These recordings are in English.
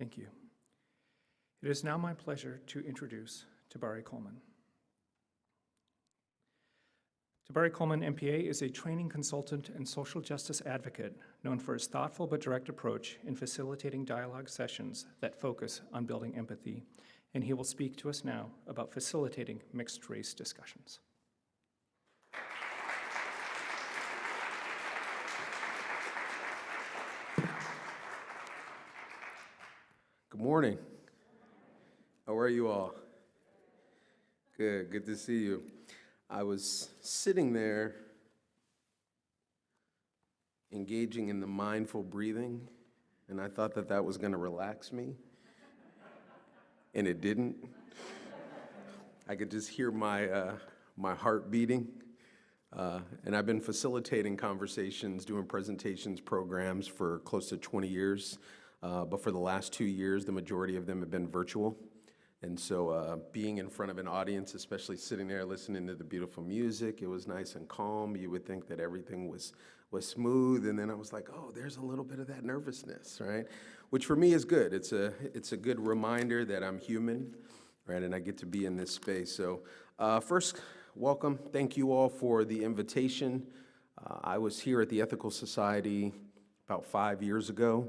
Thank you. It is now my pleasure to introduce Tabari Coleman. Tabari Coleman, MPA, is a training consultant and social justice advocate known for his thoughtful but direct approach in facilitating dialogue sessions that focus on building empathy, and he will speak to us now about facilitating mixed-race discussions. Good morning. How are you all? Good to see you. I was sitting there engaging in the mindful breathing, and I thought that that was going to relax me, and it didn't. I could just hear my heart beating, and I've been facilitating conversations, doing presentations, programs for close to 20 years. But for the last 2 years, the majority of them have been virtual. And so being in front of an audience, especially sitting there listening to the beautiful music, it was nice and calm. You would think that everything was smooth. And then I was like, oh, there's a little bit of that nervousness, right? Which for me is good. It's a good reminder that I'm human, right? And I get to be in this space. So first, welcome. Thank you all for the invitation. I was here at the Ethical Society about 5 years ago,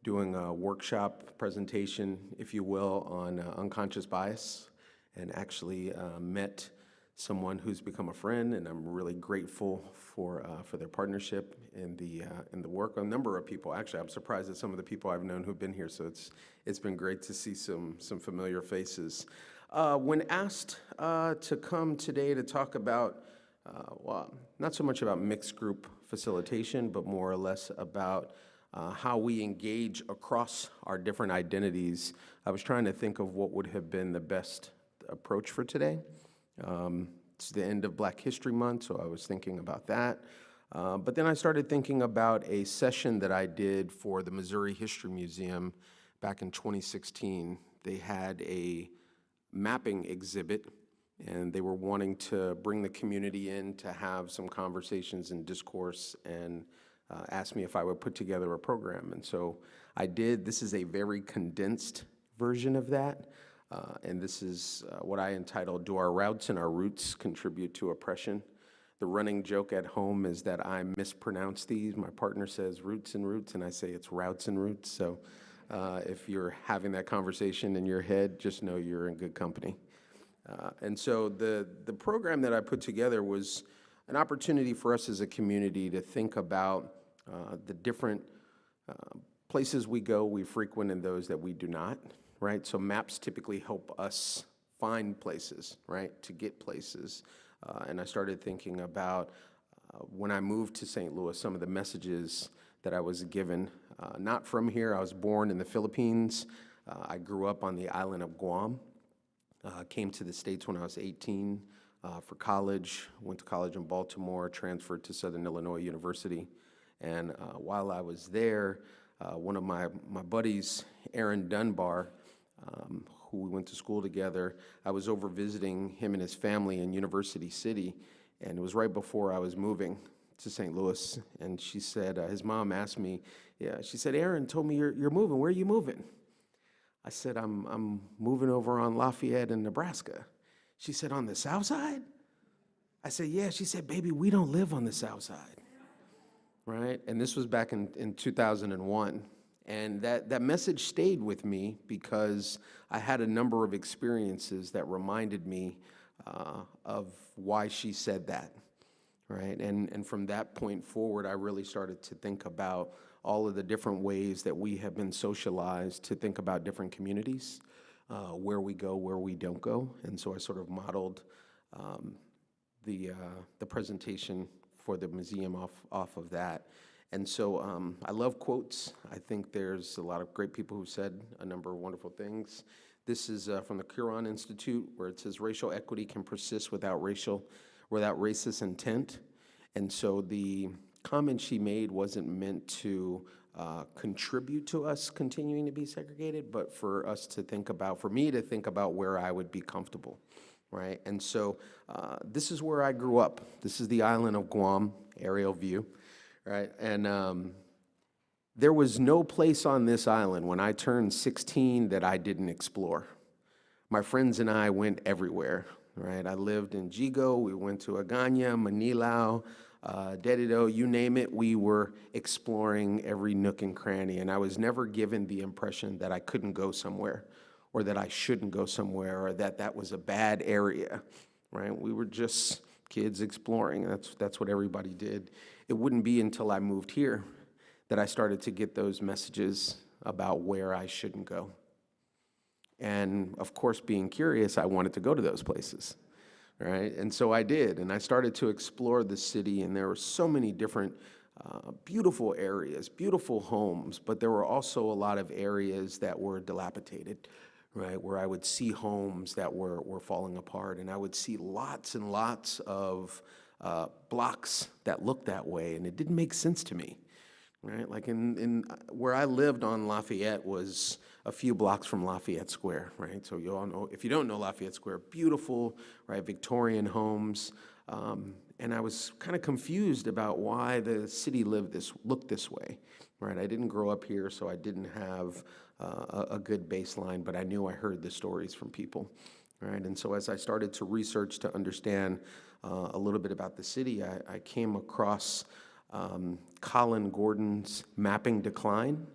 doing a workshop presentation, if you will, on unconscious bias, and actually met someone who's become a friend, and I'm really grateful for their partnership in the work. A number of people, actually, I'm surprised at some of the people I've known who've been here, so it's been great to see some familiar faces. When asked to come today to talk about, well, not so much about mixed group facilitation, but more or less about how we engage across our different identities, I was trying to think of what would have been the best approach for today. It's the end of Black History Month, so I was thinking about that. But then I started thinking about a session that I did for the Missouri History Museum back in 2016. They had a mapping exhibit, and they were wanting to bring the community in to have some conversations and discourse, and asked me if I would put together a program. And so I did. This is a very condensed version of that. And this is what I entitled, Do Our Routes and Our Roots Contribute to Oppression? The running joke at home is that I mispronounce these. My partner says roots and roots, and I say it's routes and roots. So if you're having that conversation in your head, just know you're in good company. And so the program that I put together was an opportunity for us as a community to think about the different places we go, we frequent, and those that we do not, right? So maps typically help us find places, right, to get places. And I started thinking about when I moved to St. Louis, some of the messages that I was given. Not from here. I was born in the Philippines. I grew up on the island of Guam. Came to the States when I was 18 for college, went to college in Baltimore, transferred to Southern Illinois University. And while I was there, one of my buddies, Aaron Dunbar, who we went to school together, I was over visiting him and his family in University City, and it was right before I was moving to St. Louis. And she said, his mom asked me, she said, Aaron told me you're moving. Where are you moving? I said, I'm moving over on Lafayette in Nebraska. She said, on the south side? I said, yeah. She said, baby, we don't live on the south side, right? And this was back in 2001. And that message stayed with me because I had a number of experiences that reminded me of why she said that, right? And from that point forward, I really started to think about all of the different ways that we have been socialized to think about different communities, where we go, where we don't go. And so I sort of modeled the presentation for the museum off of that. And so I love quotes. I think there's a lot of great people who said a number of wonderful things. This is from the Curon Institute, where it says racial equity can persist without racist intent. And so the comment she made wasn't meant to contribute to us continuing to be segregated, but for us to think about, for me to think about where I would be comfortable, right? And so this is where I grew up. This is the island of Guam, aerial view, right? And There was no place on this island when I turned 16 that I didn't explore. My friends and I went everywhere, right? I lived in Jigo, we went to Agana, Manilao, Dedido, you name it, we were exploring every nook and cranny, and I was never given the impression that I couldn't go somewhere, or that I shouldn't go somewhere, or that that was a bad area, right? We were just kids exploring. That's what everybody did. It wouldn't be until I moved here that I started to get those messages about where I shouldn't go. And of course, being curious, I wanted to go to those places, right? And so I did, and I started to explore the city, and there were so many different beautiful areas, beautiful homes, but there were also a lot of areas that were dilapidated, right, where I would see homes that were falling apart, and I would see lots and lots of blocks that looked that way, and it didn't make sense to me, right? Like in where I lived on Lafayette was a few blocks from Lafayette Square, right? So you all know, if you don't know Lafayette Square, beautiful, right, Victorian homes, and I was kind of confused about why the city looked this way, right? I didn't grow up here, so I didn't have a good baseline, but I knew I heard the stories from people, right? And so as I started to research to understand a little bit about the city, I came across Colin Gordon's Mapping Decline.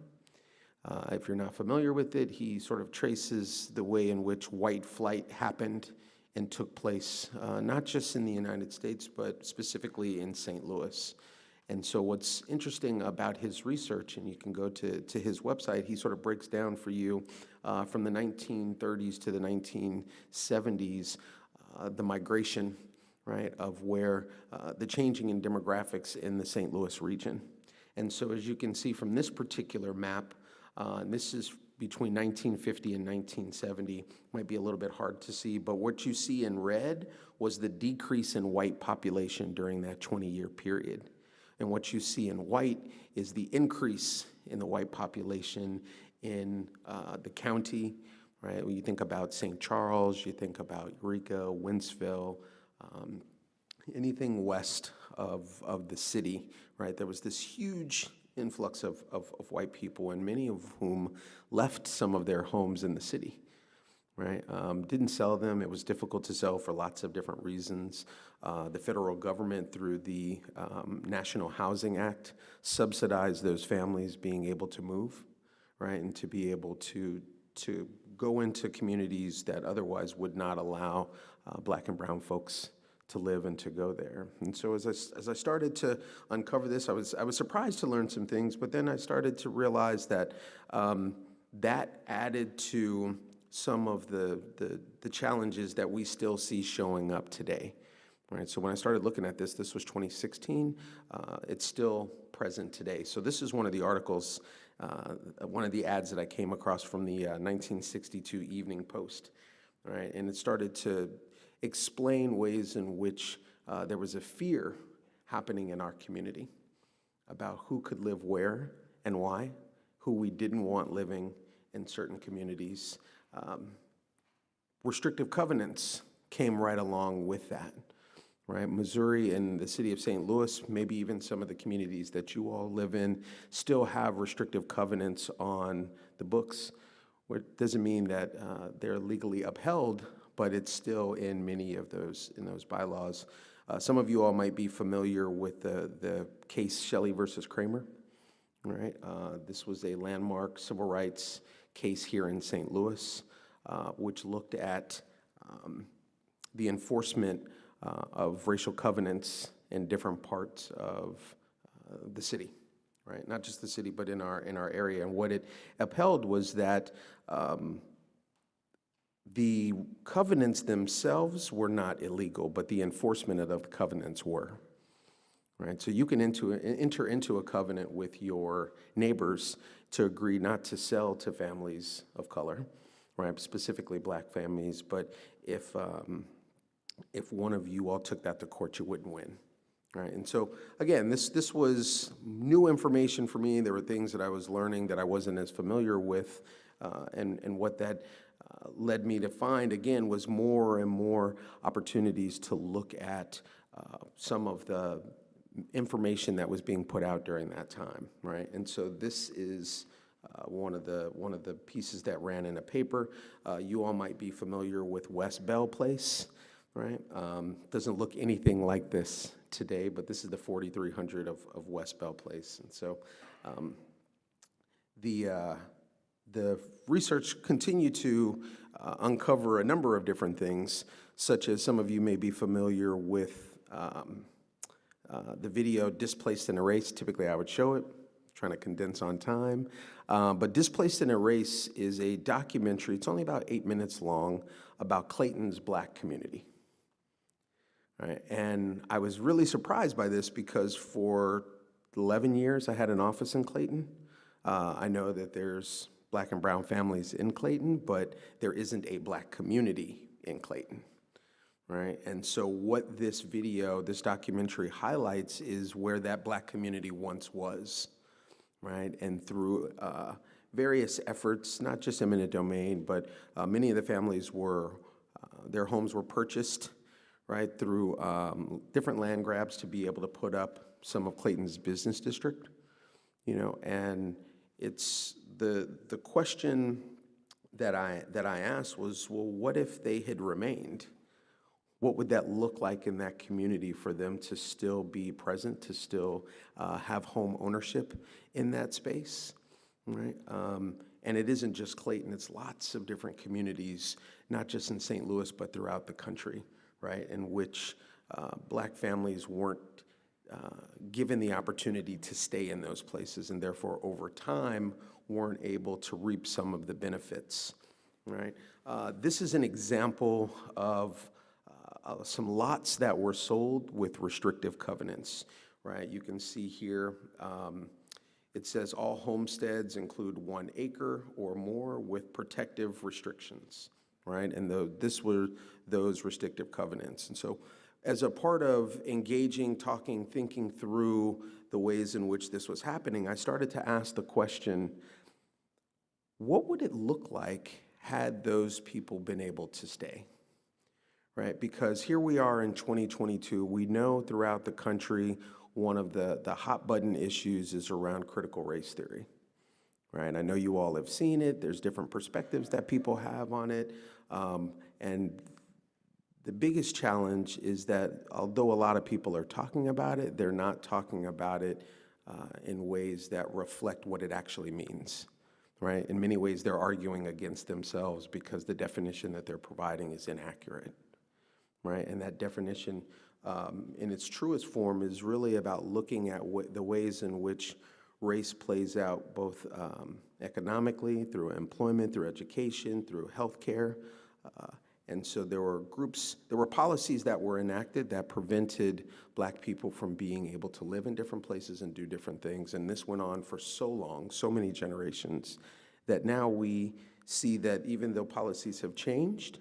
If you're not familiar with it, he sort of traces the way in which white flight happened and took place, not just in the United States, but specifically in St. Louis. And so what's interesting about his research, and you can go to his website, he sort of breaks down for you from the 1930s to the 1970s, the migration, right, of where the changing in demographics in the St. Louis region. And so as you can see from this particular map, and this is between 1950 and 1970, might be a little bit hard to see, but what you see in red was the decrease in white population during that 20-year period. And what you see in white is the increase in the white population in the county, right? When you think about St. Charles, you think about Eureka, Wentzville, anything west of the city, right? There was this huge influx of white people, and many of whom left some of their homes in the city, right? Didn't sell them. It was difficult to sell for lots of different reasons. The federal government, through the National Housing Act, subsidized those families being able to move, right? And to be able to go into communities that otherwise would not allow Black and brown folks to live and to go there. And so as I started to uncover this, I was surprised to learn some things, but then I started to realize that that added to some of the challenges that we still see showing up today, right? So when I started looking at this was 2016, it's still present today. So this is one of the articles, one of the ads that I came across from the 1962 Evening Post, right? And it started to explain ways in which there was a fear happening in our community about who could live where and why, who we didn't want living in certain communities. Restrictive covenants came right along with that, right? Missouri and the city of St. Louis, maybe even some of the communities that you all live in, still have restrictive covenants on the books. It doesn't mean that they're legally upheld, but it's still in many of those bylaws. Some of you all might be familiar with the case Shelley versus Kramer, right? This was a landmark civil rights case here in St. Louis, which looked at the enforcement of racial covenants in different parts of the city, right? Not just the city, but in our area. And what it upheld was that the covenants themselves were not illegal, but the enforcement of the covenants were, right? So you can enter into a covenant with your neighbors to agree not to sell to families of color, right? Specifically Black families, but if one of you all took that to court, you wouldn't win, right? And so again, this was new information for me. There were things that I was learning that I wasn't as familiar with, and what that led me to find, again, was more and more opportunities to look at some of the information that was being put out during that time, right? And so this is one of the pieces that ran in a paper. You all might be familiar with West Bell Place, right? Doesn't look anything like this today, but this is the 4300 of West Bell Place. And so the research continued to uncover a number of different things, such as some of you may be familiar with the video Displaced and Erased. Typically I would show it, trying to condense on time. But Displaced and Erased is a documentary, it's only about 8 minutes long, about Clayton's Black community. Right? And I was really surprised by this because for 11 years I had an office in Clayton. I know that there's Black and brown families in Clayton, but there isn't a Black community in Clayton, right? And so what this video, this documentary highlights is where that Black community once was, right? And through various efforts, not just eminent domain, but many of the families were, their homes were purchased, right, through different land grabs to be able to put up some of Clayton's business district, you know, and it's the question that I asked was, well, what if they had remained? What would that look like in that community for them to still be present, to still have home ownership in that space, right? And it isn't just Clayton, it's lots of different communities, not just in St. Louis, but throughout the country, right, in which Black families weren't given the opportunity to stay in those places, and therefore over time weren't able to reap some of the benefits, right? This is an example of some lots that were sold with restrictive covenants, right? You can see here, it says all homesteads include 1 acre or more with protective restrictions, right? And this were those restrictive covenants. And so as a part of engaging, talking, thinking through the ways in which this was happening, I started to ask the question, what would it look like had those people been able to stay, right? Because here we are in 2022, we know throughout the country, one of the hot button issues is around critical race theory, right? I know you all have seen it, there's different perspectives that people have on it, and the biggest challenge is that although a lot of people are talking about it, they're not talking about it in ways that reflect what it actually means, right? In many ways, they're arguing against themselves because the definition that they're providing is inaccurate, right? And that definition, in its truest form, is really about looking at the ways in which race plays out both economically, through employment, through education, through healthcare. And so there were policies that were enacted that prevented Black people from being able to live in different places and do different things. And this went on for so long, so many generations, that now we see that even though policies have changed,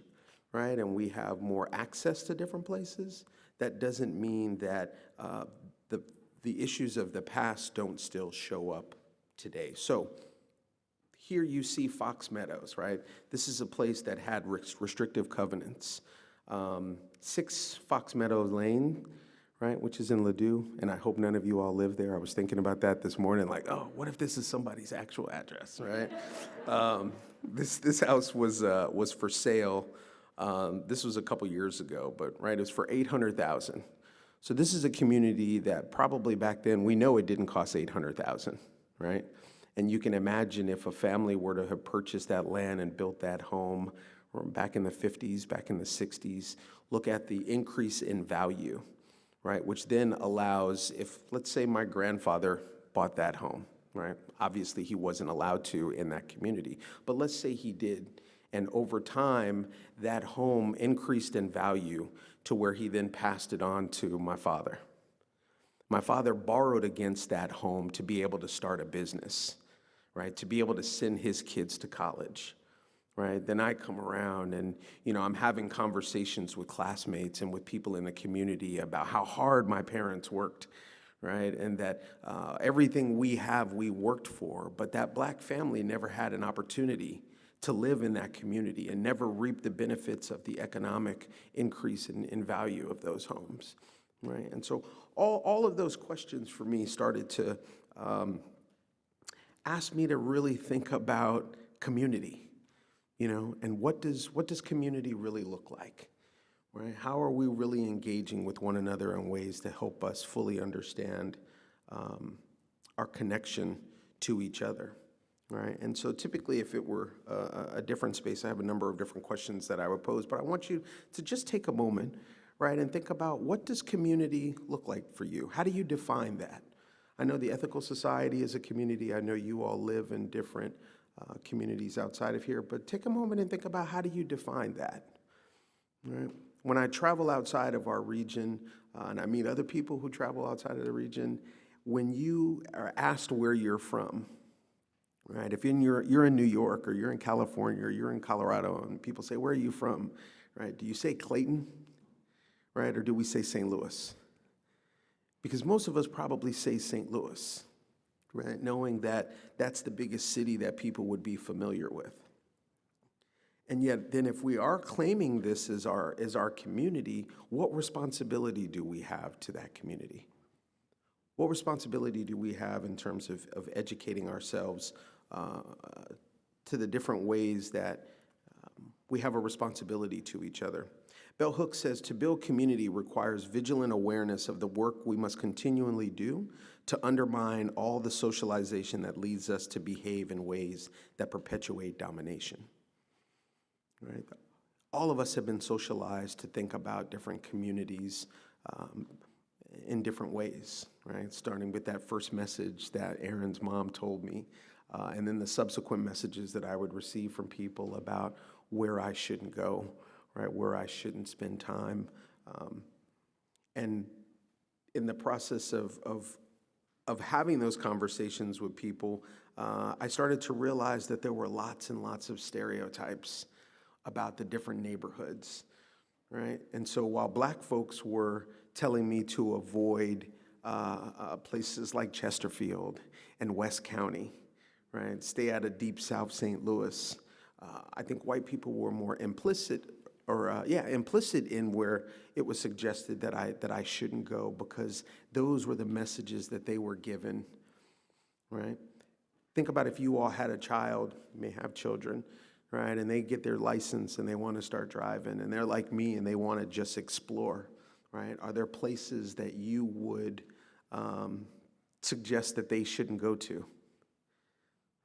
right, and we have more access to different places, that doesn't mean that the issues of the past don't still show up today. So here you see Fox Meadows, right? This is a place that had restrictive covenants. 6 Fox Meadows Lane, right, which is in Ladue, and I hope none of you all live there. I was thinking about that this morning, like, oh, what if this is somebody's actual address, right? This house was for sale. This was a couple years ago, but right, it was for $800,000. So this is a community that probably back then, we know it didn't cost $800,000, right? And you can imagine if a family were to have purchased that land and built that home back in the 50s, back in the 60s, look at the increase in value, right? Which then allows, if let's say my grandfather bought that home, right? Obviously he wasn't allowed to in that community, but let's say he did. And over time, that home increased in value to where he then passed it on to my father. My father borrowed against that home to be able to start a business, right? To be able to send his kids to college, right? Then I come around and, you know, I'm having conversations with classmates and with people in the community about how hard my parents worked, right? And that everything we have, we worked for, but that Black family never had an opportunity to live in that community and never reap the benefits of the economic increase in value of those homes, right? And so all of those questions for me started to ask me to really think about community, and what does community really look like, right? How are we really engaging with one another in ways to help us fully understand our connection to each other, right? And so typically, if it were a different space, I have a number of different questions that I would pose, but I want you to just take a moment, right, and think about, what does community look like for you? How do you define that? I know the Ethical Society is a community. I know you all live in different communities outside of here, but take a moment and think about, how do you define that, right? When I travel outside of our region, and I meet other people who travel outside of the region, when you are asked where you're from, right? If you're in New York, or you're in California, or you're in Colorado, and people say, "Where are you from?" Right? Do you say Clayton, right? Or do we say St. Louis? Because most of us probably say St. Louis, right? Knowing that that's the biggest city that people would be familiar with. And yet, then if we are claiming this as our community, what responsibility do we have to that community? What responsibility do we have in terms of educating ourselves to the different ways that we have a responsibility to each other? Bell Hooks says, to build community requires vigilant awareness of the work we must continually do to undermine all the socialization that leads us to behave in ways that perpetuate domination. Right? All of us have been socialized to think about different communities in different ways, right? Starting with that first message that Aaron's mom told me, and then the subsequent messages that I would receive from people about where I shouldn't go, right? Where I shouldn't spend time. And in the process of having those conversations with people, I started to realize that there were lots and lots of stereotypes about the different neighborhoods, right? And so while Black folks were telling me to avoid places like Chesterfield and West County, right? Stay out of Deep South St. Louis. I think white people were more implicit in where it was suggested that I shouldn't go, because those were the messages that they were given, right? Think about if you all had a child, you may have children, right? And they get their license and they want to start driving, and they're like me and they want to just explore, right? Are there places that you would suggest that they shouldn't go to,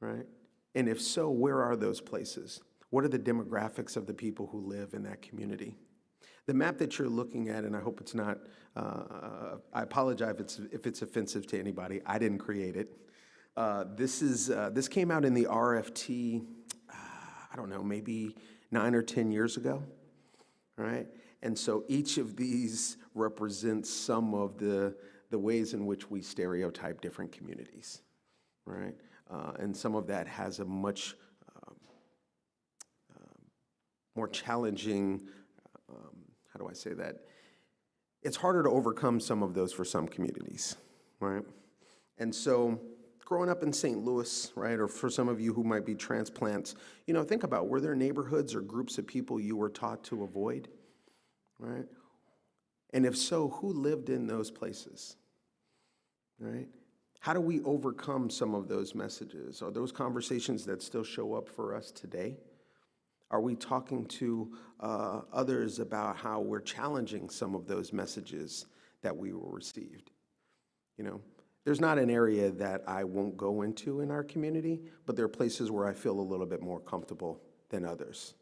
right? And if so, where are those places? What are the demographics of the people who live in that community? The map that you're looking at, and I hope it's not, I apologize if it's offensive to anybody. I didn't create it. This came out in the RFT, I don't know, maybe 9 or 10 years ago, right? And so each of these represents some of the ways in which we stereotype different communities, right? And some of that has a much more challenging, how do I say that? It's harder to overcome some of those for some communities, right? And so growing up in St. Louis, right, or for some of you who might be transplants, think about, were there neighborhoods or groups of people you were taught to avoid, right? And if so, who lived in those places, right? How do we overcome some of those messages? Are those conversations that still show up for us today? Are we talking to others about how we're challenging some of those messages that we were received? There's not an area that I won't go into in our community, but there are places where I feel a little bit more comfortable than others,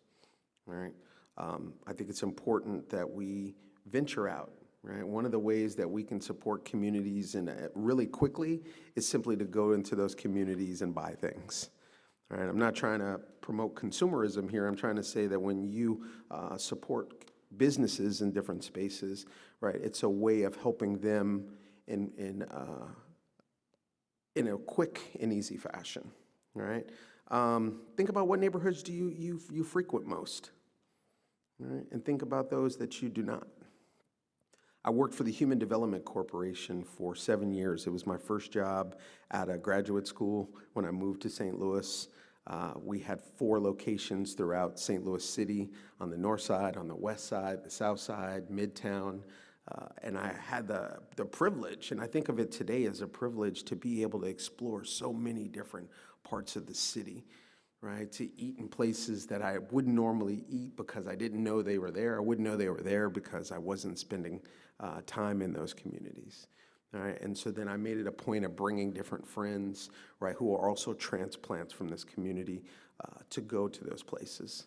right? I think it's important that we venture out, right? One of the ways that we can support communities really quickly is simply to go into those communities and buy things. All right, I'm not trying to promote consumerism here. I'm trying to say that when you support businesses in different spaces, right, it's a way of helping them in a quick and easy fashion. All right, think about, what neighborhoods do you frequent most, all right, and think about those that you do not. I worked for the Human Development Corporation for 7 years. It was my first job at a graduate school when I moved to St. Louis. We had 4 locations throughout St. Louis City, on the north side, on the west side, the south side, Midtown. And I had the privilege, and I think of it today as a privilege, to be able to explore so many different parts of the city, right? To eat in places that I wouldn't normally eat because I didn't know they were there. I wouldn't know they were there because I wasn't spending time in those communities. All right, and so then I made it a point of bringing different friends, right, who are also transplants from this community, to go to those places.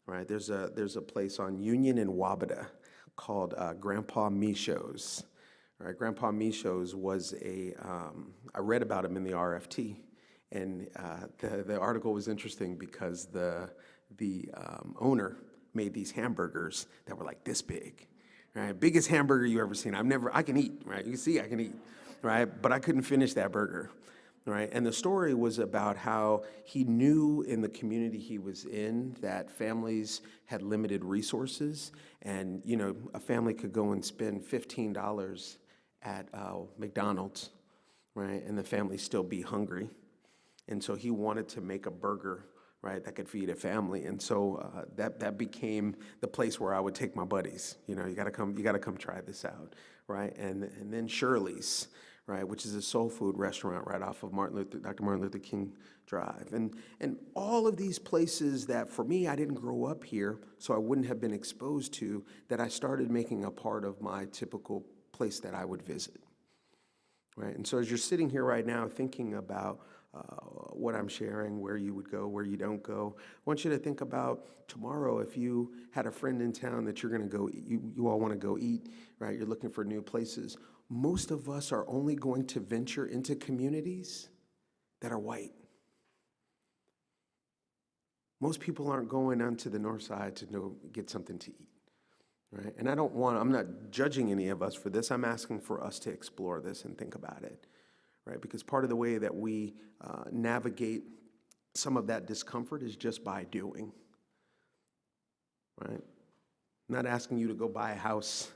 Right, there's a place on Union and Wabata called Grandpa Micho's. Right, Grandpa Micho's was I read about him in the RFT, and the article was interesting because the owner made these hamburgers that were like this big. Right, biggest hamburger you ever seen. I can eat, right? You can see I can eat, right? But I couldn't finish that burger, right? And the story was about how he knew in the community he was in that families had limited resources, and a family could go and spend $15 at McDonald's, right? And the family still be hungry, and so he wanted to make a burger, right, that could feed a family. And so that became the place where I would take my buddies. You gotta come try this out, right? And then Shirley's, right, which is a soul food restaurant right off of Dr. Martin Luther King Drive. And all of these places that, for me, I didn't grow up here, so I wouldn't have been exposed to, that I started making a part of my typical place that I would visit, right? And so as you're sitting here right now thinking about what I'm sharing, where you would go, where you don't go, I want you to think about tomorrow. If you had a friend in town that you're going to go, you all want to go eat, right? You're looking for new places. Most of us are only going to venture into communities that are white. Most people aren't going onto the north side to go get something to eat, right? And I'm not judging any of us for this. I'm asking for us to explore this and think about it. Right? Because part of the way that we navigate some of that discomfort is just by doing, right? I'm not asking you to go buy a house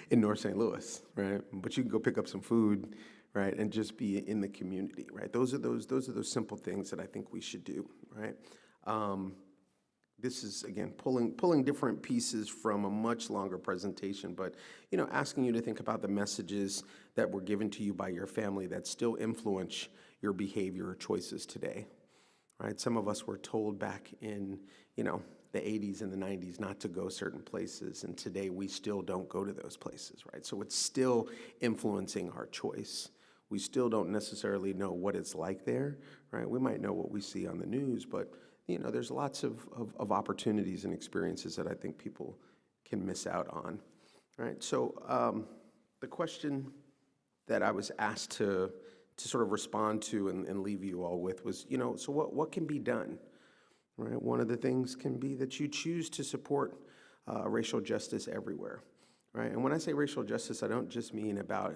in North St. Louis, right? But you can go pick up some food, right, and just be in the community, right? Those are those simple things that I think we should do, right? This is, again, pulling different pieces from a much longer presentation, but, asking you to think about the messages that were given to you by your family that still influence your behavior or choices today, right? Some of us were told back in, the 80s and the 90s not to go certain places, and today we still don't go to those places, right? So it's still influencing our choice. We still don't necessarily know what it's like there, right? We might know what we see on the news, but there's lots of opportunities and experiences that I think people can miss out on, right? So the question that I was asked to sort of respond to and leave you all with was, so what can be done, right? One of the things can be that you choose to support racial justice everywhere, right? And when I say racial justice, I don't just mean about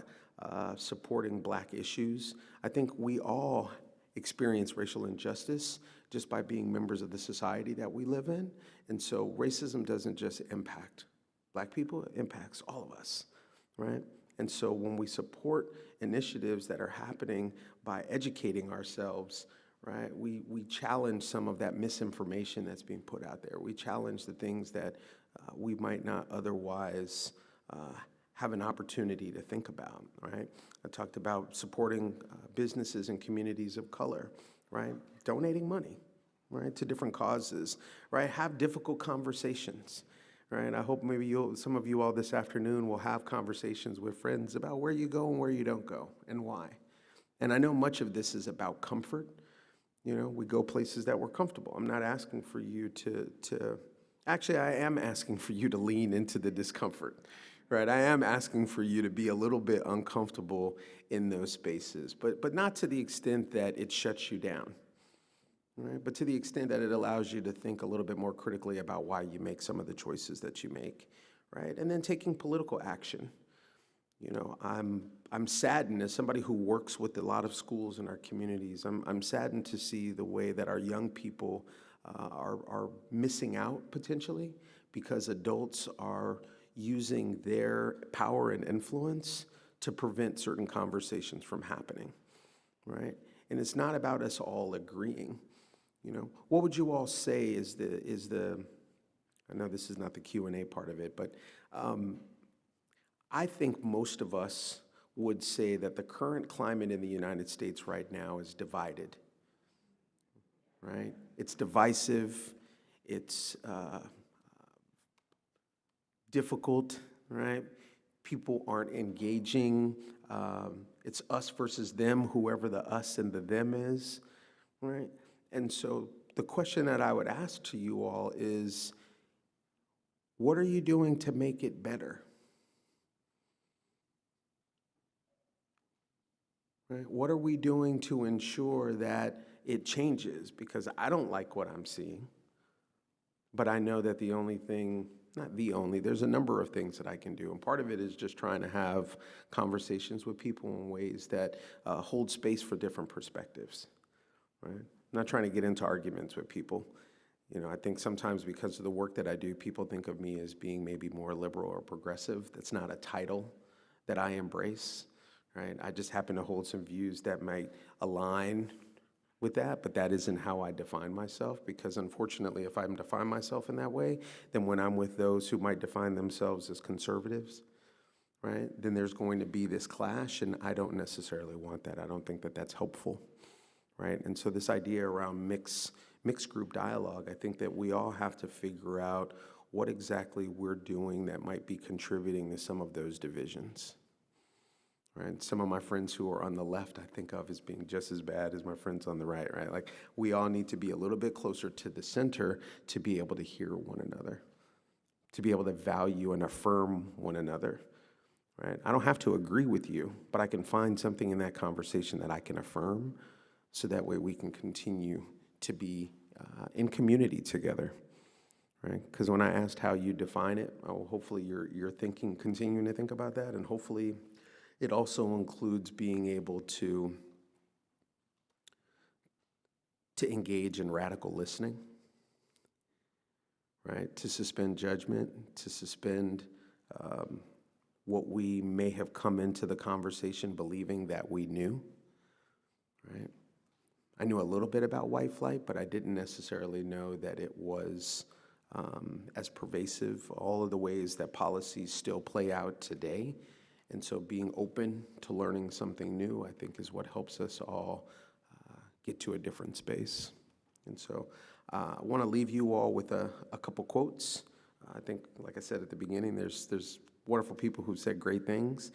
supporting Black issues. I think we all experience racial injustice just by being members of the society that we live in. And so racism doesn't just impact Black people, it impacts all of us, right? And so when we support initiatives that are happening by educating ourselves, right, we challenge some of that misinformation that's being put out there. We challenge the things that we might not otherwise have an opportunity to think about, right? I talked about supporting businesses and communities of color, right? Donating money, right, to different causes, right? Have difficult conversations, right? I hope maybe some of you all this afternoon will have conversations with friends about where you go and where you don't go and why. And I know much of this is about comfort. We go places that we're comfortable. I'm not asking for you actually, I am asking for you to lean into the discomfort, right? I am asking for you to be a little bit uncomfortable in those spaces, but not to the extent that it shuts you down, right? But to the extent that it allows you to think a little bit more critically about why you make some of the choices that you make, right? And then taking political action. I'm saddened as somebody who works with a lot of schools in our communities. I'm saddened to see the way that our young people are missing out potentially because adults are using their power and influence to prevent certain conversations from happening, right? And it's not about us all agreeing. What would you all say is the I know this is not the Q&A part of it, but I think most of us would say that the current climate in the United States right now is divided, right? It's divisive, it's difficult, right? People aren't engaging. It's us versus them, whoever the us and the them is, right? And so the question that I would ask to you all is, what are you doing to make it better? Right? What are we doing to ensure that it changes? Because I don't like what I'm seeing, but I know that the only thing, not the only, there's a number of things that I can do. And part of it is just trying to have conversations with people in ways that hold space for different perspectives, right? I'm not trying to get into arguments with people. You know, I think sometimes because of the work that I do, people think of me as being maybe more liberal or progressive. That's not a title that I embrace, right? I just happen to hold some views that might align with that, but that isn't how I define myself, because unfortunately, if I'm define myself in that way, then when I'm with those who might define themselves as conservatives, right, then there's going to be this clash, and I don't necessarily want that. I don't think that that's helpful, right? And so this idea around mixed group dialogue, I think that we all have to figure out what exactly we're doing that might be contributing to some of those divisions. Right? Some of my friends who are on the left, I think of as being just as bad as my friends on the right, right? Like, we all need to be a little bit closer to the center to be able to hear one another, to be able to value and affirm one another, right? I don't have to agree with you, but I can find something in that conversation that I can affirm, so that way we can continue to be in community together, right? Because when I asked how you define it, hopefully you're thinking, continuing to think about that, and hopefully it also includes being able to engage in radical listening, right? To suspend judgment, to suspend what we may have come into the conversation believing that we knew, right? I knew a little bit about white flight, but I didn't necessarily know that it was as pervasive, all of the ways that policies still play out today. And so being open to learning something new, I think, is what helps us all get to a different space. And so I want to leave you all with a couple quotes. I think, like I said at the beginning, there's wonderful people who've said great things.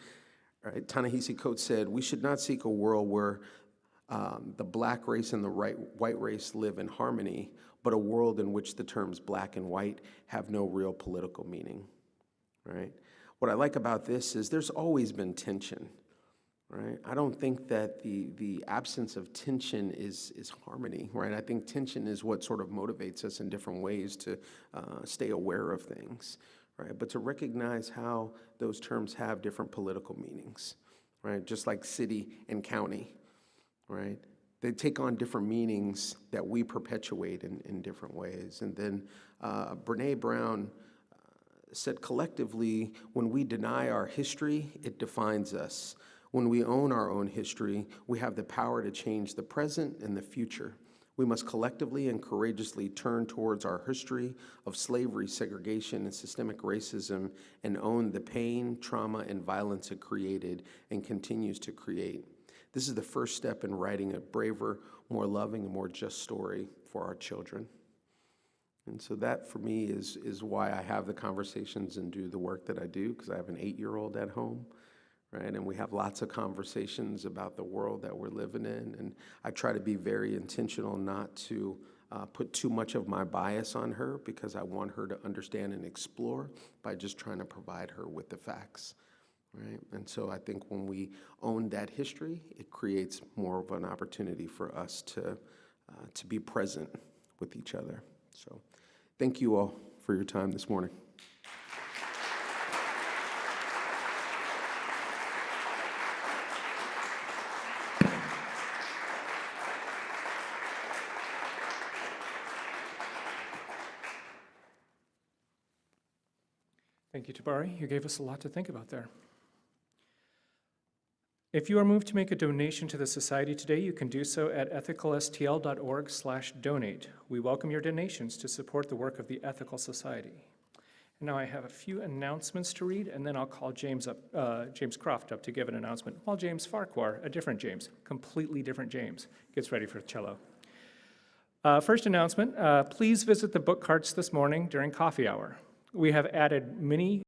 All right, Ta-Nehisi Coates said, "We should not seek a world where the black race and the white race live in harmony, but a world in which the terms black and white have no real political meaning," right? What I like about this is there's always been tension, right? I don't think that the absence of tension is harmony, right? I think tension is what sort of motivates us in different ways to stay aware of things, right? But to recognize how those terms have different political meanings, right? Just like city and county, right? They take on different meanings that we perpetuate in different ways. And then Breonna Brown said, "Collectively, when we deny our history, it defines us. When we own our own history, we have the power to change the present and the future. We must collectively and courageously turn towards our history of slavery, segregation, and systemic racism, and own the pain, trauma, and violence it created and continues to create. This is the first step in writing a braver, more loving, and more just story for our children." And so that, for me, is why I have the conversations and do the work that I do, because I have an 8-year-old at home, right? And we have lots of conversations about the world that we're living in. And I try to be very intentional not to put too much of my bias on her, because I want her to understand and explore by just trying to provide her with the facts, right? And so I think when we own that history, it creates more of an opportunity for us to be present with each other. So thank you all for your time this morning. Thank you, Tabari. You gave us a lot to think about there. If you are moved to make a donation to the Society today, you can do so at ethicalstl.org/donate. We welcome your donations to support the work of the Ethical Society. Now I have a few announcements to read, and then I'll call James Croft up to give an announcement, while James Farquhar, a different James, completely different James, gets ready for cello. First announcement, please visit the book carts this morning during coffee hour. We have added many